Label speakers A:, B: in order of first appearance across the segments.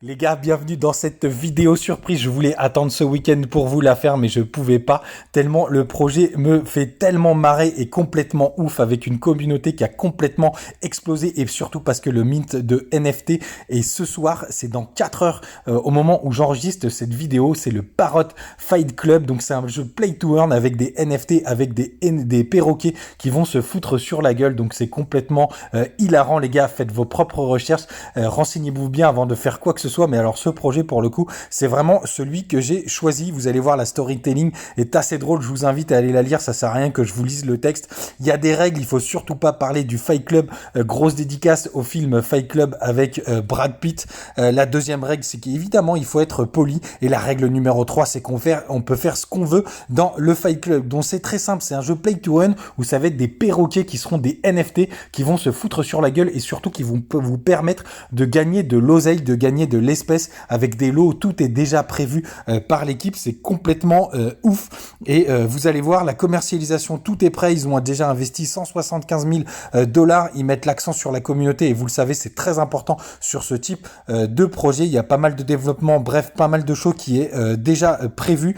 A: Les gars, bienvenue dans cette vidéo surprise. Je voulais attendre ce week-end pour vous la faire, mais je pouvais pas, tellement le projet me fait tellement marrer et complètement ouf, avec une communauté qui a complètement explosé, et surtout parce que le mint de NFT est ce soir, c'est dans 4 heures au moment où j'enregistre cette vidéo. C'est le Parrot Fight Club, donc c'est un jeu play to earn avec des NFT, avec des perroquets qui vont se foutre sur la gueule. Donc c'est complètement hilarant, les gars. Faites vos propres recherches, renseignez-vous bien avant de faire quoi que ce soit. Mais alors ce projet, pour le coup, c'est vraiment celui que j'ai choisi. Vous allez voir, la storytelling est assez drôle. Je vous invite à aller la lire, ça sert à rien que je vous lise le texte. Il y a des règles, il faut surtout pas parler du Fight Club. Grosse dédicace au film Fight Club avec Brad Pitt. La deuxième règle, c'est qu'évidemment il faut être poli, et la règle numéro 3, c'est on peut faire ce qu'on veut dans le Fight Club. Donc c'est très simple, c'est un jeu play to earn où ça va être des perroquets qui seront des NFT qui vont se foutre sur la gueule, et surtout qui vont vous permettre de gagner de l'oseille, de gagner de l'espèce avec des lots. Tout est déjà prévu par l'équipe, c'est complètement ouf. Et vous allez voir, la commercialisation, tout est prêt. Ils ont déjà investi 175 000 dollars. Ils mettent l'accent sur la communauté, et vous le savez, c'est très important sur ce type de projet. Il y a pas mal de développement, bref, pas mal de choses qui est déjà prévu.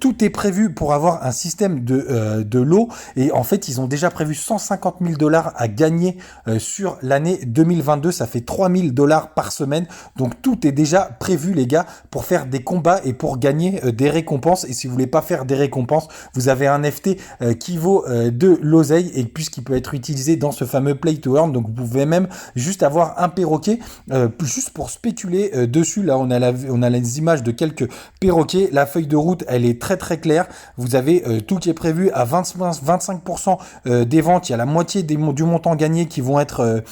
A: Tout est prévu pour avoir un système de lots, et en fait ils ont déjà prévu 150 000 dollars à gagner sur l'année 2022. Ça fait 3 000 dollars par semaine. Donc tout est déjà prévu, les gars, pour faire des combats et pour gagner des récompenses. Et si vous voulez pas faire des récompenses, vous avez un NFT qui vaut de l'oseille, et puisqu'il peut être utilisé dans ce fameux play to earn. Donc vous pouvez même juste avoir un perroquet juste pour spéculer dessus. Là on a les images de quelques perroquets. La feuille de route, elle est très très claire. Vous avez tout qui est prévu à 25% des ventes. Il y a la moitié du montant gagné qui vont être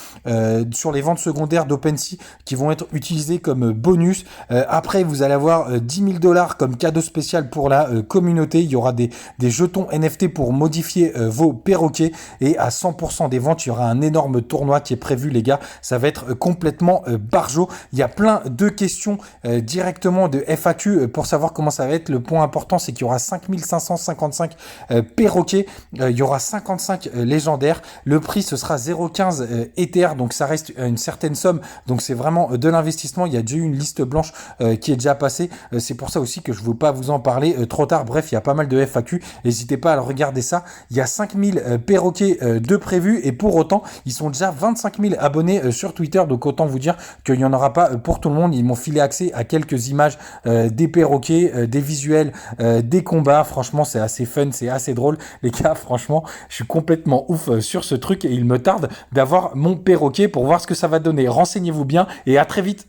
A: sur les ventes secondaires d'OpenSea, qui vont être utilisées comme bonus. Après, vous allez avoir 10 000 dollars comme cadeau spécial pour la communauté. Il y aura des jetons NFT pour modifier vos perroquets, et à 100% des ventes, il y aura un énorme tournoi qui est prévu, les gars. Ça va être complètement barjo. Il y a plein de questions directement de FAQ pour savoir comment ça va être. Le point important, c'est qu'il y aura 5555 perroquets. Il y aura 55 légendaires. Le prix, ce sera 0,15 Ether, donc ça reste une certaine somme. Donc c'est vraiment de l'investissement. Il y a déjà eu une liste blanche qui est déjà passée. C'est pour ça aussi que je ne veux pas vous en parler trop tard. Bref, il y a pas mal de FAQ. N'hésitez pas à regarder ça. Il y a 5000 perroquets de prévus, et pour autant, ils sont déjà 25 000 abonnés sur Twitter. Donc autant vous dire qu'il n'y en aura pas pour tout le monde. Ils m'ont filé accès à quelques images des perroquets, des visuels, des combats. Franchement, c'est assez fun, c'est assez drôle. Les gars, franchement, je suis complètement ouf sur ce truc, et il me tarde d'avoir mon perroquet pour voir ce que ça va donner. Renseignez-vous bien, et à très vite.